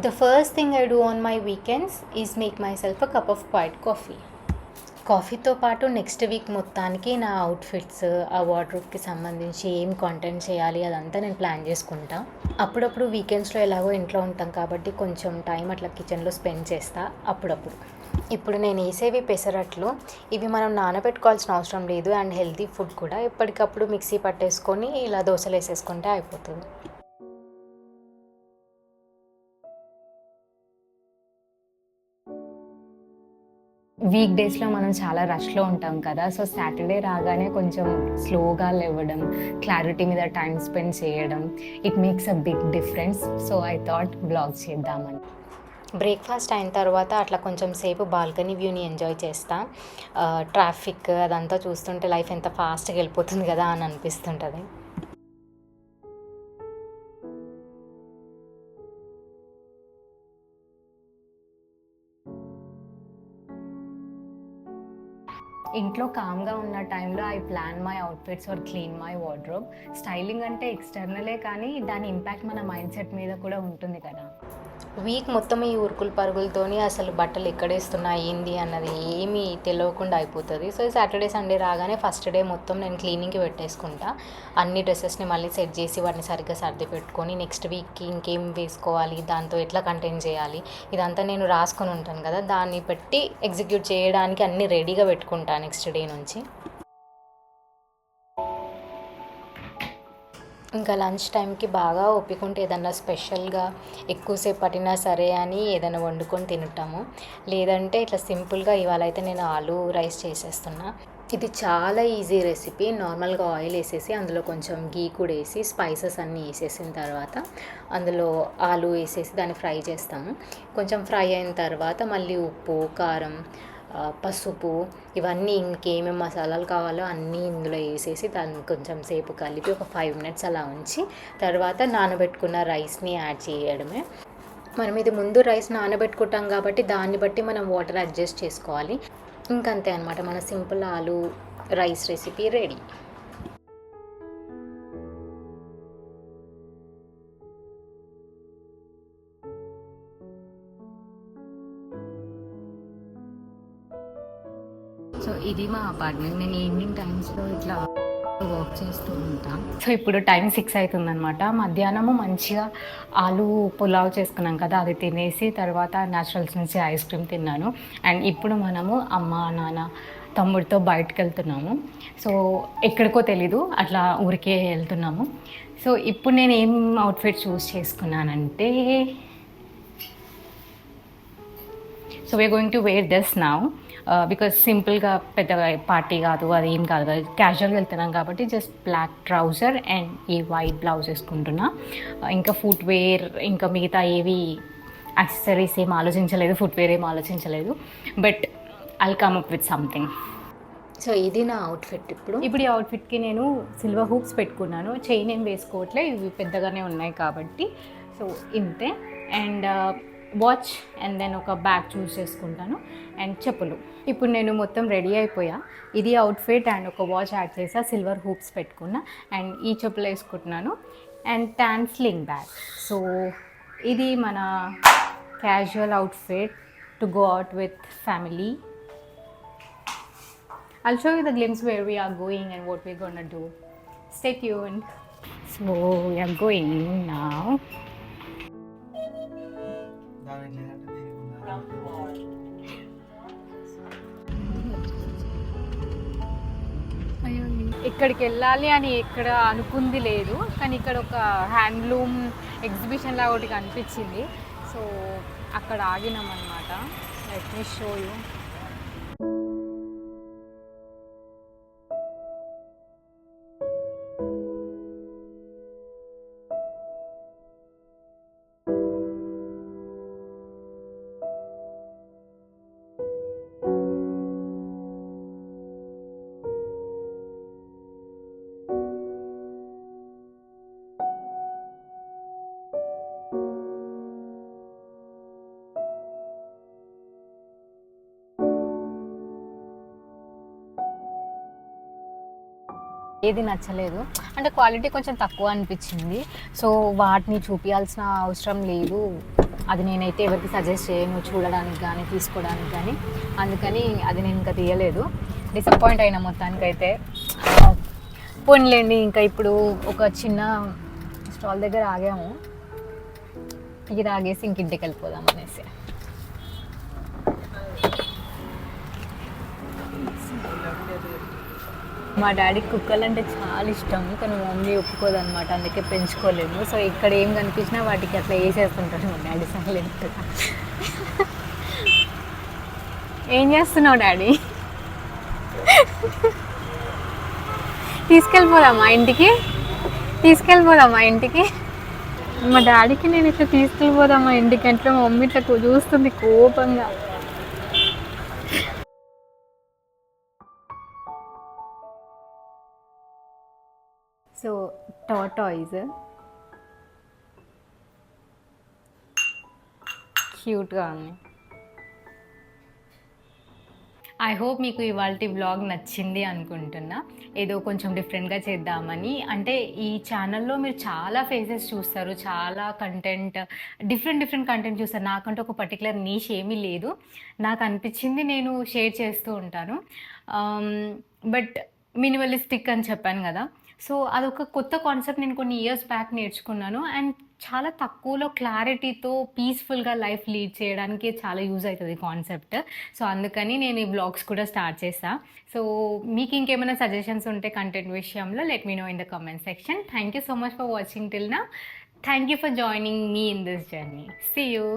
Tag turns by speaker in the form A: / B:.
A: The first thing I do on my weekends is make myself a cup of quiet coffee. కాఫీతో పాటు next week మొత్తానికి నా outfits, ఆ వార్డ్రోబ్‌కి సంబంధించి ఏం content చేయాలి అదంతా నేను ప్లాన్ చేసుకుంటా. అప్పుడప్పుడు వీకెండ్స్‌లో ఎలాగో ఇంట్లో ఉంటాం కాబట్టి కొంచెం టైం అట్లా కిచెన్‌లో స్పెండ్ చేస్తా అప్పుడప్పుడు. ఇప్పుడు నేను ఏసేవి పెసరట్లు. ఇవి మనం నానబెట్టుకోవాల్సిన అవసరం లేదు అండ్ హెల్తీ ఫుడ్ కూడా. ఎప్పటికప్పుడు మిక్సీ పట్టేసుకొని ఇలా దోసలేసేసుకుంటే అయిపోతుంది. వీక్ డేస్‌లో మనం చాలా రష్‌లో ఉంటాం కదా! సో, సాటర్‌డే రాగానే కొంచెం స్లోగా లేవడం, క్లారిటీ మీద టైమ్ స్పెండ్ చేయడం, it makes a big difference. So, I thought vlog చేద్దామని. బ్రేక్‌ఫాస్ట్ అయిన తర్వాత అట్లా కొంచెం సేపు బాల్కనీ వ్యూని ఎంజాయ్ చేస్తా. ట్రాఫిక్ అదంతా చూస్తుంటే లైఫ్ ఎంత ఫాస్ట్‌గా వెళ్ళిపోతుంది కదా అని అనిపిస్తుంటది. ఇంట్లో కామ్‌గా ఉన్న టైంలో I plan my outfits or clean my wardrobe. Styling అంటే ఎక్స్‌టర్నలే కానీ దాని ఇంపాక్ట్ మన మైండ్ సెట్ మీద కూడా ఉంటుంది కదా! వీక్ మొత్తం ఈ ఉరుకులు పరుగులతోని అసలు బట్టలు ఎక్కడేస్తున్నా ఏంది అన్నది ఏమీ తెలవకుండా అయిపోతుంది. సో, సాటర్డే, సండే రాగానే ఫస్ట్ డే మొత్తం నేను క్లీనింగ్‌కి పెట్టేసుకుంటా. అన్ని డ్రెసెస్‌ని మళ్ళీ సెట్ చేసి వాటిని సరిగ్గా సర్ది పెట్టుకొని నెక్స్ట్ వీక్‌కి ఇంకేం వేసుకోవాలి, దాంతో ఎట్లా కంటెంట్ చేయాలి, ఇదంతా నేను రాసుకొని ఉంటాను కదా! దాన్ని పెట్టి ఎగ్జిక్యూట్ చేయడానికి అన్నీ రెడీగా పెట్టుకుంటా నెక్స్ట్ డే నుంచి. ఇంకా లంచ్ టైంకి బాగా ఓపిక ఉంటే ఏదన్నా స్పెషల్‌గా ఎక్కువసేపు పట్టినా సరే అని ఏదైనా వండుకొని తింటాము. లేదంటే ఇట్లా సింపుల్‌గా ఇవాళైతే నేను ఆలు రైస్ చేసేస్తున్నా. ఇది చాలా ఈజీ రెసిపీ. నార్మల్‌గా ఆయిల్ ఏసేసి అందులో కొంచెం ఘీ కూడా ఏసి స్పైసెస్ అన్నీ ఏసేసిన తర్వాత అందులో ఆలు ఏసేసి దాన్ని ఫ్రై చేస్తాము. కొంచెం ఫ్రై అయిన తర్వాత మళ్ళీ ఉప్పు, కారం, పసుపు ఇవన్నీ ఇంకేమేమి మసాలాలు కావాలో అన్నీ ఇందులో వేసేసి దాన్ని కొంచెం సేపు కలిపి ఒక 5 మినిట్స్ అలా ఉంచి తర్వాత నానబెట్టుకున్న రైస్ని యాడ్ చేయడమే. మనం ఇది ముందు రైస్ నానబెట్టుకుంటాం కాబట్టి దాన్ని బట్టి మనం వాటర్ అడ్జస్ట్ చేసుకోవాలి. ఇంకంతే అనమాట, మన సింపుల్ ఆలు రైస్ రెసిపీ రెడీ. సో, ఇది మా అపార్ట్మెంట్. నేను ఈవినింగ్ టైమ్స్‌లో ఇట్లా వర్క్ చేస్తూ ఉంటా. సో, ఇప్పుడు టైం 6 అయితుందనమాట. మధ్యాహ్నము మంచిగా ఆలు పులావ్ చేసుకున్నాం కదా! అది తినేసి తర్వాత న్యాచురల్స్ నుంచి ఐస్ క్రీమ్ తిన్నాను. అండ్ ఇప్పుడు మనము అమ్మ, నాన్న, తమ్ముడితో బయటికెళ్తున్నాము. సో, ఎక్కడికో తెలీదు. అట్లా ఊరికే వెళ్తున్నాము. సో, ఇప్పుడు నేను ఏం అవుట్‌ఫిట్ చూస్ చేసుకున్నానంటే, so we are going to wear this now because సింపుల్గా పెద్దగా పార్టీ కాదు, అది ఏం కాదు కదా, క్యాజువల్గా వెళ్తున్నాం కాబట్టి జస్ట్ బ్లాక్ ట్రౌజర్ అండ్ ఈ వైట్ బ్లౌజ్ వేసుకుంటున్నా. ఇంకా ఫుట్వేర్ ఇంకా మిగతా ఏవి యాక్సెసరీస్ ఏం ఆలోచించలేదు, ఫుట్వేర్ ఏం ఆలోచించలేదు. But I'll come up with something. So, ఇది నా అవుట్ఫిట్. ఇప్పుడు ఈ అవుట్ఫిట్కి నేను సిల్వర్ హూప్స్ పెట్టుకున్నాను. చైన్ ఏం వేసుకోవట్లే, ఇవి పెద్దగానే ఉన్నాయి కాబట్టి. సో, ఇంతే. అండ్ వాచ్ అండ్ దెన్ ఒక బ్యాగ్ చూస్ చేసుకుంటాను అండ్ చెప్పులు. ఇప్పుడు నేను మొత్తం రెడీ అయిపోయా. ఇది అవుట్ఫిట్ అండ్ ఒక వాచ్ యాడ్ చేసా, సిల్వర్ హూప్స్ పెట్టుకున్నా అండ్ ఈ చెప్పులు వేసుకుంటున్నాను and tan sling bag. So, ఇది మన casual outfit to go out with family. I'll show you the glimpse where we are going and what we're gonna do. Stay tuned. So, we are going now. ఇక్కడికి వెళ్ళాలి అని ఇక్కడ అనుకుంది లేదు, కానీ ఇక్కడ ఒక హ్యాండ్లూమ్ ఎగ్జిబిషన్ లాగా ఒకటి కనిపించింది. సో, అక్కడ ఆగినాం అనమాట. Let me show you. ఏది నచ్చలేదు, అంటే క్వాలిటీ కొంచెం తక్కువ అనిపించింది. సో, వాటిని చూపించాల్సిన అవసరం లేదు, అది నేనైతే ఎవరికి సజెస్ట్ చేయను చూడడానికి కానీ తీసుకోవడానికి కానీ, అందుకని అది నేను ఇంకా తీయలేదు. డిసప్పాయింట్ అయినా మొత్తానికైతే. పోనీలేండి, ఇంకా ఇప్పుడు ఒక చిన్న స్టాల్ దగ్గర ఆగాము, ఇది ఆగేసి ఇంక ఇంటికి వెళ్ళిపోదాం అనేసి. మా డాడీకి కుక్కలు అంటే చాలా ఇష్టం, కానీ మా మమ్మీ ఒప్పుకోదన్నమాట, అందుకే పెంచుకోలేము. సో ఇక్కడ ఏం కనిపించినా వాటికి అట్లా వేసేస్తుంటారు మా డాడీ సైలెంట్గా. ఏం చేస్తున్నావు డాడీ? తీసుకెళ్ళిపోదామా ఇంటికి? తీసుకెళ్ళిపోదామా ఇంటికి? మా డాడీకి నేను ఇట్లా తీసుకెళ్ళిపోదామా ఇంటికి అంటే మా మమ్మీ ఇట్లా చూస్తుంది కోపంగా. సో టాటాయిస్ క్యూట్గా ఉంది. ఐ హోప్ మీకు ఇవాళ వ్లాగ్ నచ్చింది అనుకుంటున్నా. ఏదో కొంచెం డిఫరెంట్గా చేద్దామని. అంటే ఈ ఛానల్లో మీరు చాలా ఫేసెస్ చూస్తారు, చాలా కంటెంట్, డిఫరెంట్ కంటెంట్ చూస్తారు. నాకంటే ఒక పర్టికులర్ నీష్ ఏమీ లేదు, నాకు అనిపించింది నేను షేర్ చేస్తూ ఉంటాను. బట్ మినిమలిస్టిక్ అని చెప్పాను కదా, సో అదొక కొత్త కాన్సెప్ట్ నేను కొన్ని ఇయర్స్ బ్యాక్ నేర్చుకున్నాను. అండ్ చాలా తక్కువలో క్లారిటీతో పీస్ఫుల్గా లైఫ్ లీడ్ చేయడానికి చాలా యూజ్ అవుతుంది కాన్సెప్ట్. సో అందుకని నేను ఈ బ్లాగ్స్ కూడా స్టార్ట్ చేసా. సో మీకు ఇంకేమైనా సజెషన్స్ ఉంటే కంటెంట్ విషయంలో let me know in the comment section. Thank you so much for watching till now. Thank you for joining me in this journey. See you.